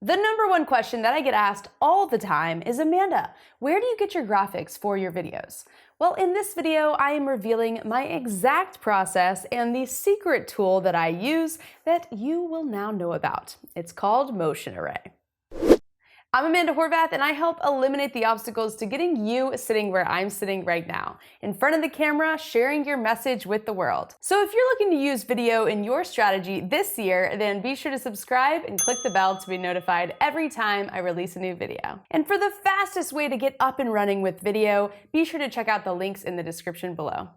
The number one question that I get asked all the time is, Amanda, where do you get your graphics for your videos? Well, in this video, I am revealing my exact process and the secret tool that I use that you will now know about. It's called Motion Array. I'm Amanda Horvath, and I help eliminate the obstacles to getting you sitting where I'm sitting right now, in front of the camera, sharing your message with the world. So if you're looking to use video in your strategy this year, then be sure to subscribe and click the bell to be notified every time I release a new video. And for the fastest way to get up and running with video, be sure to check out the links in the description below.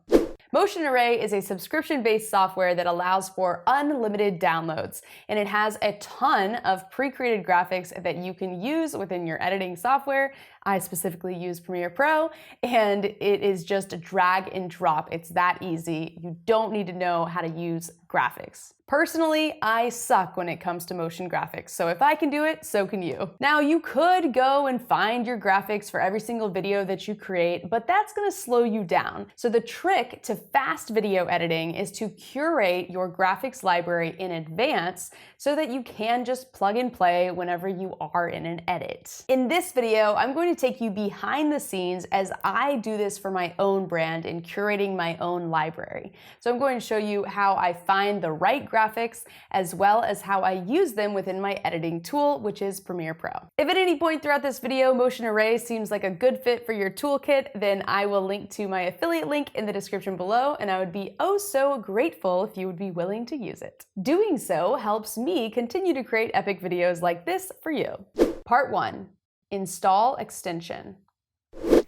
Motion Array is a subscription-based software that allows for unlimited downloads, and it has a ton of pre-created graphics that you can use within your editing software. I specifically use Premiere Pro, and it is just drag and drop. It's that easy. You don't need to know how to use graphics. Personally, I suck when it comes to motion graphics, so if I can do it, so can you. Now, you could go and find your graphics for every single video that you create, but that's gonna slow you down. So the trick to fast video editing is to curate your graphics library in advance so that you can just plug and play whenever you are in an edit. In this video, I'm going to take you behind the scenes as I do this for my own brand in curating my own library. So I'm going to show you how I find the right graphics, as well as how I use them within my editing tool, which is Premiere Pro. If at any point throughout this video Motion Array seems like a good fit for your toolkit, then I will link to my affiliate link in the description below, and I would be oh so grateful if you would be willing to use it. Doing so helps me continue to create epic videos like this for you. Part 1. Install extension.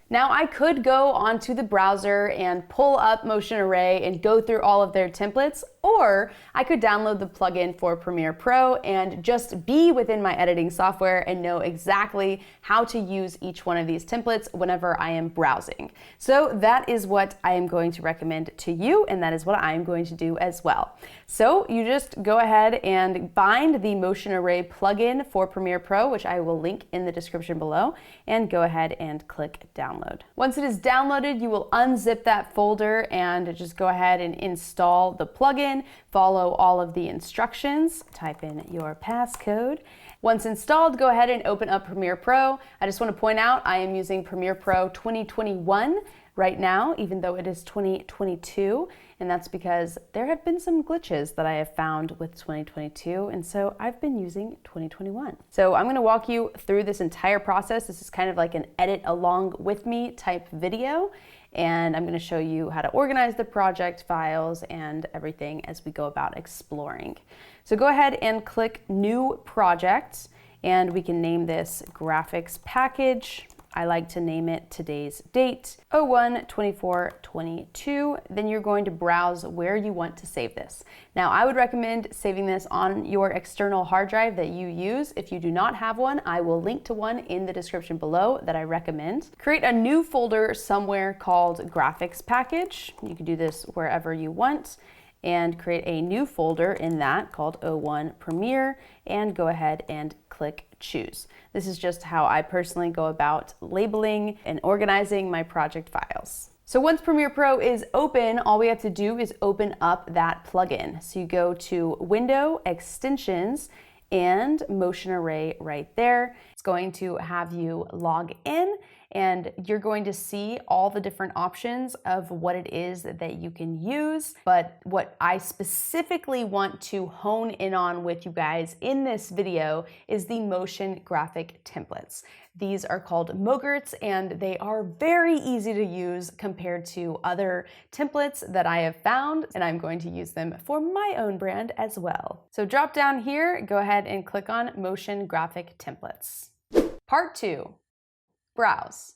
Now, I could go onto the browser and pull up Motion Array and go through all of their templates, or I could download the plugin for Premiere Pro and just be within my editing software and know exactly how to use each one of these templates whenever I am browsing. So that is what I am going to recommend to you, and that is what I'm going to do as well. So you just go ahead and find the Motion Array plugin for Premiere Pro, which I will link in the description below, and go ahead and click download. Once it is downloaded, you will unzip that folder and just go ahead and install the plugin, follow all of the instructions, type in your passcode. Once installed, go ahead and open up Premiere Pro. I just want to point out I am using Premiere Pro 2021 right now, even though it is 2022, and that's because there have been some glitches that I have found with 2022, and so I've been using 2021. So I'm gonna walk you through this entire process. This is kind of like an edit along with me type video, and I'm gonna show you how to organize the project files and everything as we go about exploring. So go ahead and click New Project, and we can name this Graphics Package. I like to name it today's date, 01/24/22. Then you're going to browse where you want to save this. Now, I would recommend saving this on your external hard drive that you use. If you do not have one, I will link to one in the description below that I recommend. Create a new folder somewhere called Graphics Package. You can do this wherever you want, and create a new folder in that called 01 Premiere, and go ahead and click Choose. This is just how I personally go about labeling and organizing my project files. So once Premiere Pro is open, all we have to do is open up that plugin. So you go to Window, Extensions, and Motion Array right there. It's going to have you log in, and you're going to see all the different options of what it is that you can use. But what I specifically want to hone in on with you guys in this video is the motion graphic templates. These are called Mogurts, and they are very easy to use compared to other templates that I have found, and I'm going to use them for my own brand as well. So drop down here, go ahead and click on Motion Graphic Templates. Part 2. Browse.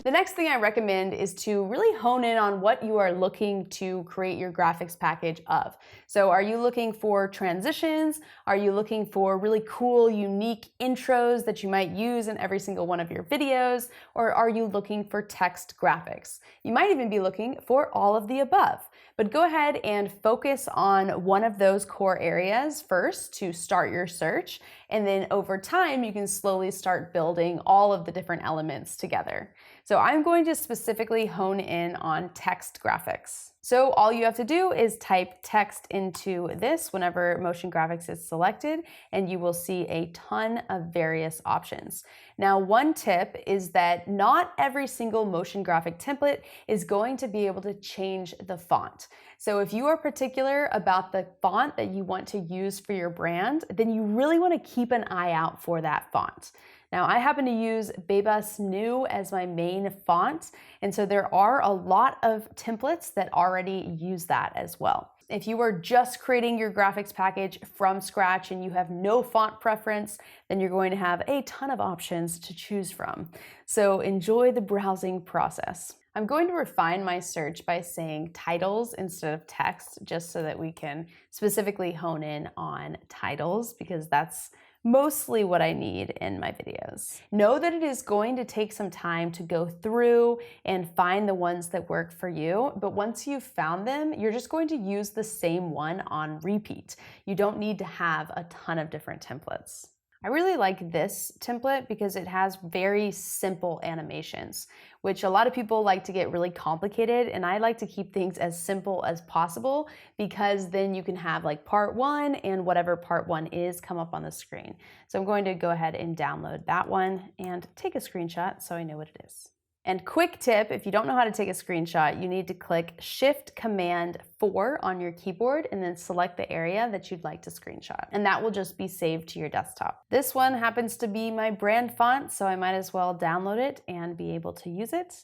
The next thing I recommend is to really hone in on what you are looking to create your graphics package of. So are you looking for transitions? Are you looking for really cool, unique intros that you might use in every single one of your videos? Or are you looking for text graphics? You might even be looking for all of the above. But go ahead and focus on one of those core areas first to start your search, and then over time you can slowly start building all of the different elements together. So So I'm going to specifically hone in on text graphics. So all you have to do is type text into this whenever motion graphics is selected, and you will see a ton of various options. Now, one tip is that not every single motion graphic template is going to be able to change the font. So if you are particular about the font that you want to use for your brand, then you really want to keep an eye out for that font. Now, I happen to use Bebas New as my main font, and so there are a lot of templates that already use that as well. If you are just creating your graphics package from scratch and you have no font preference, then you're going to have a ton of options to choose from. So enjoy the browsing process. I'm going to refine my search by saying titles instead of text, just so that we can specifically hone in on titles, because that's mostly what I need in my videos. Know that it is going to take some time to go through and find the ones that work for you, but once you've found them, you're just going to use the same one on repeat. You don't need to have a ton of different templates. I really like this template because it has very simple animations, which a lot of people like to get really complicated, and I like to keep things as simple as possible because then you can have like part one and whatever part one is come up on the screen. So I'm going to go ahead and download that one and take a screenshot so I know what it is. And quick tip, if you don't know how to take a screenshot, you need to click Shift-Command-4 on your keyboard and then select the area that you'd like to screenshot. And that will just be saved to your desktop. This one happens to be my brand font, so I might as well download it and be able to use it.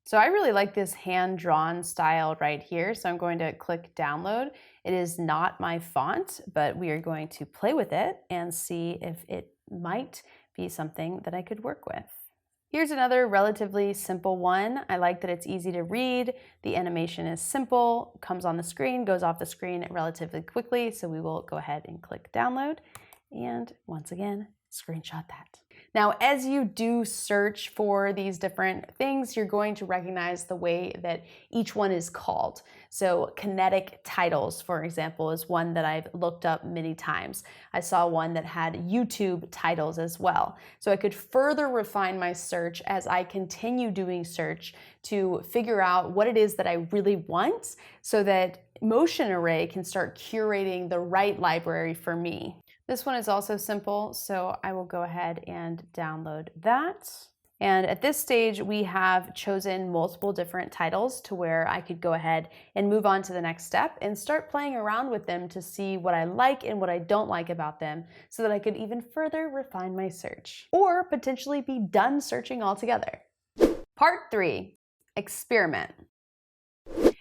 So I really like this hand-drawn style right here, so I'm going to click download. It is not my font, but we are going to play with it and see if it might be something that I could work with. Here's another relatively simple one. I like that it's easy to read. The animation is simple, comes on the screen, goes off the screen relatively quickly. So we will go ahead and click download. And once again, screenshot that. Now, as you do search for these different things, you're going to recognize the way that each one is called. So kinetic titles, for example, is one that I've looked up many times. I saw one that had YouTube titles as well. So I could further refine my search as I continue doing search to figure out what it is that I really want so that Motion Array can start curating the right library for me. This one is also simple, so I will go ahead and download that. And at this stage, we have chosen multiple different titles to where I could go ahead and move on to the next step and start playing around with them to see what I like and what I don't like about them so that I could even further refine my search or potentially be done searching altogether. Part 3, experiment.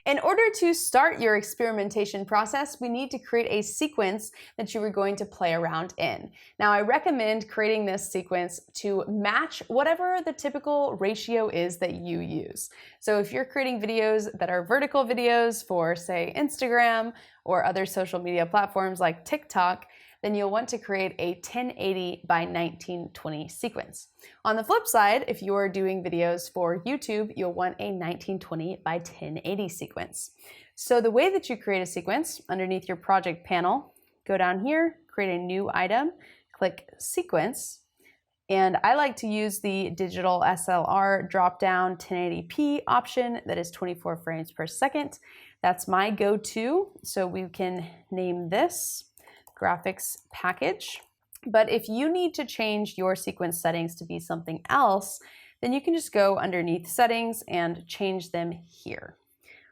In order to start your experimentation process, we need to create a sequence that you are going to play around in. Now, I recommend creating this sequence to match whatever the typical ratio is that you use. So if you're creating videos that are vertical videos for, say, Instagram or other social media platforms like TikTok, then you'll want to create a 1080 by 1920 sequence. On the flip side, if you're doing videos for YouTube, you'll want a 1920 by 1080 sequence. So the way that you create a sequence, underneath your project panel, go down here, create a new item, click sequence, and I like to use the digital SLR drop-down 1080p option that is 24 frames per second. That's my go-to, so we can name this graphics package. But if you need to change your sequence settings to be something else, then you can just go underneath settings and change them here.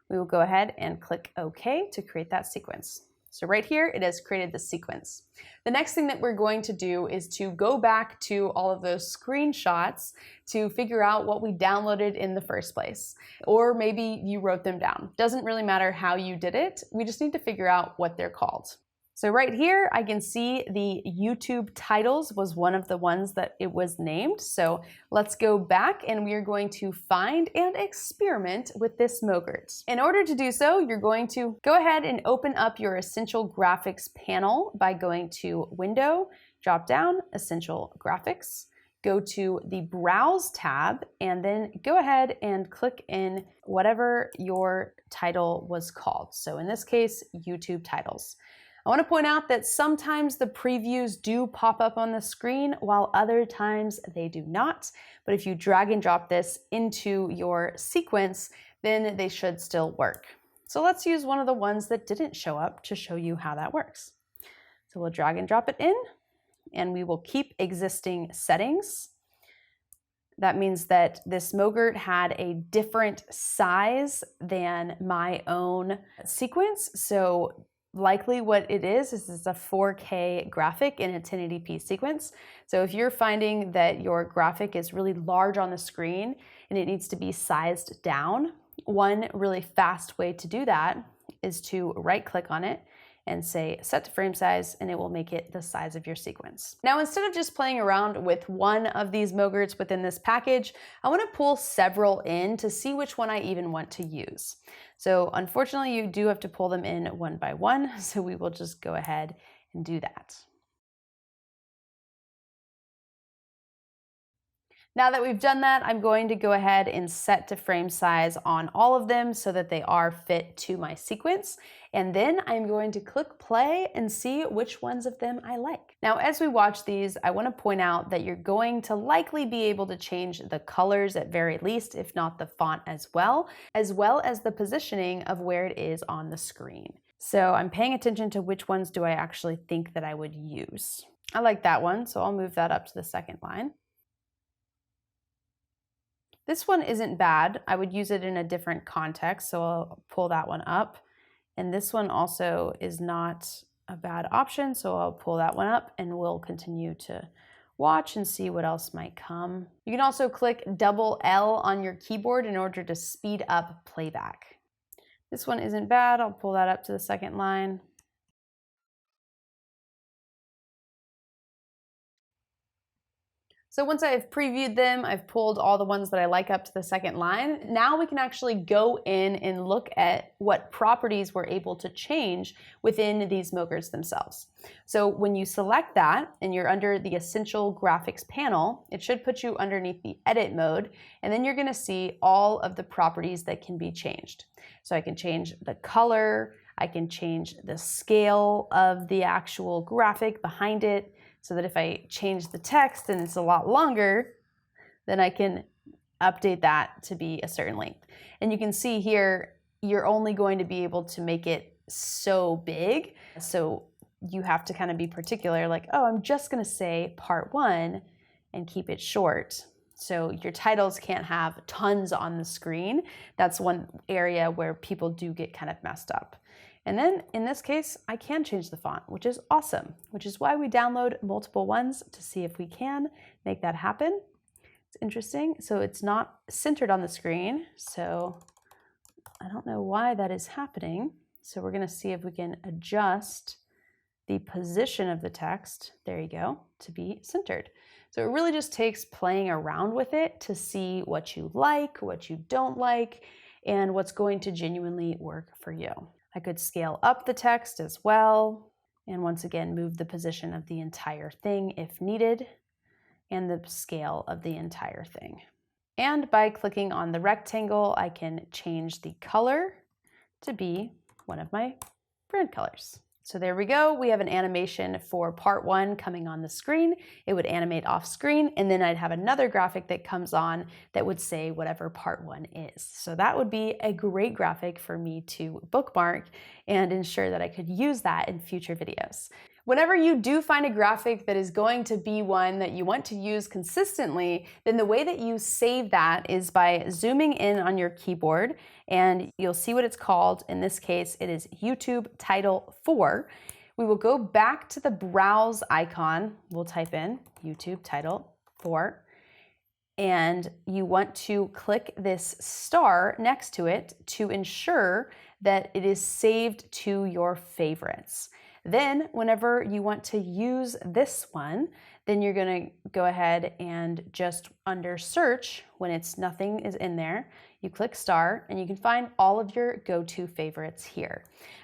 We will go ahead and click OK to create that sequence. So right here, it has created the sequence. The next thing that we're going to do is to go back to all of those screenshots to figure out what we downloaded in the first place. Or maybe you wrote them down. Doesn't really matter how you did it. We just need to figure out what they're called. So right here, I can see the YouTube titles was one of the ones that it was named. So let's go back and we are going to find and experiment with this Mogurt. In order to do so, you're going to go ahead and open up your Essential Graphics panel by going to Window, drop down, Essential Graphics, go to the Browse tab, and then go ahead and click in whatever your title was called. So in this case, YouTube titles. I want to point out that sometimes the previews do pop up on the screen while other times they do not. But if you drag and drop this into your sequence, then they should still work. So let's use one of the ones that didn't show up to show you how that works. So we'll drag and drop it in, and we will keep existing settings. That means that this Mogurt had a different size than my own sequence. So likely what it is it's a 4K graphic in a 1080p sequence. So if you're finding that your graphic is really large on the screen and it needs to be sized down, one really fast way to do that is to right-click on it and say set to frame size, and it will make it the size of your sequence. Now, instead of just playing around with one of these Mogurts within this package, I want to pull several in to see which one I even want to use. So unfortunately, you do have to pull them in one by one, so we will just go ahead and do that. Now that we've done that, I'm going to go ahead and set to frame size on all of them so that they are fit to my sequence. And then I'm going to click play and see which ones of them I like. Now, as we watch these, I want to point out that you're going to likely be able to change the colors at very least, if not the font as well as the positioning of where it is on the screen. So I'm paying attention to which ones do I actually think that I would use. I like that one, so I'll move that up to the second line. This one isn't bad. I would use it in a different context, so I'll pull that one up. And this one also is not a bad option, so I'll pull that one up and we'll continue to watch and see what else might come. You can also click double L on your keyboard in order to speed up playback. This one isn't bad. I'll pull that up to the second line. So once I've previewed them, I've pulled all the ones that I like up to the second line. Now we can actually go in and look at what properties we're able to change within these Mogurts themselves. So when you select that and you're under the Essential Graphics panel, it should put you underneath the Edit mode, and then you're gonna see all of the properties that can be changed. So I can change the color, I can change the scale of the actual graphic behind it, so that if I change the text and it's a lot longer, then I can update that to be a certain length. And you can see here, you're only going to be able to make it so big. So you have to kind of be particular, like, oh, I'm just gonna say part 1 and keep it short. So your titles can't have tons on the screen. That's one area where people do get kind of messed up. And then in this case, I can change the font, which is awesome, which is why we download multiple ones to see if we can make that happen. It's interesting. So it's not centered on the screen. So I don't know why that is happening. So we're gonna see if we can adjust the position of the text, there you go, to be centered. So it really just takes playing around with it to see what you like, what you don't like, and what's going to genuinely work for you. I could scale up the text as well, and once again, move the position of the entire thing if needed, and the scale of the entire thing. And by clicking on the rectangle, I can change the color to be one of my brand colors. So there we go. We have an animation for part 1 coming on the screen. It would animate off screen, and then I'd have another graphic that comes on that would say whatever part 1 is. So that would be a great graphic for me to bookmark and ensure that I could use that in future videos. Whenever you do find a graphic that is going to be one that you want to use consistently, then the way that you save that is by zooming in on your keyboard, and you'll see what it's called. In this case, it is YouTube Title 4. We will go back to the browse icon. We'll type in YouTube Title 4, and you want to click this star next to it to ensure that it is saved to your favorites. Then whenever you want to use this one, then you're gonna go ahead and just under search, when it's nothing is in there, you click star and you can find all of your go-to favorites here.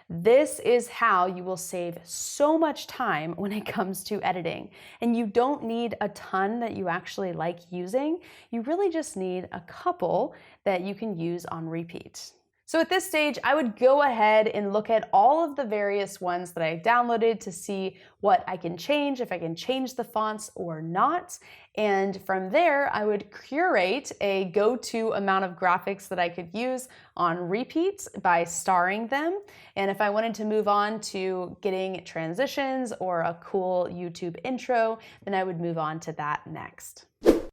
This is how you will save so much time when it comes to editing. And you don't need a ton that you actually like using. You really just need a couple that you can use on repeat. So at this stage, I would go ahead and look at all of the various ones that I downloaded to see what I can change, if I can change the fonts or not. And from there, I would curate a go-to amount of graphics that I could use on repeats by starring them. And if I wanted to move on to getting transitions or a cool YouTube intro, then I would move on to that next.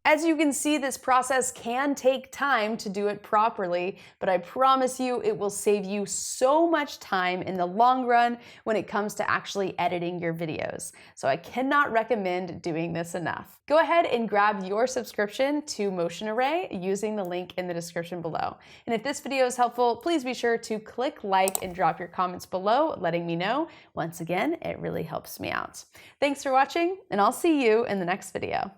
As you can see, this process can take time to do it properly, but I promise you it will save you so much time in the long run when it comes to actually editing your videos. So I cannot recommend doing this enough. Go ahead and grab your subscription to Motion Array using the link in the description below. And if this video is helpful, please be sure to click like and drop your comments below, letting me know. Once again, it really helps me out. Thanks for watching, and I'll see you in the next video.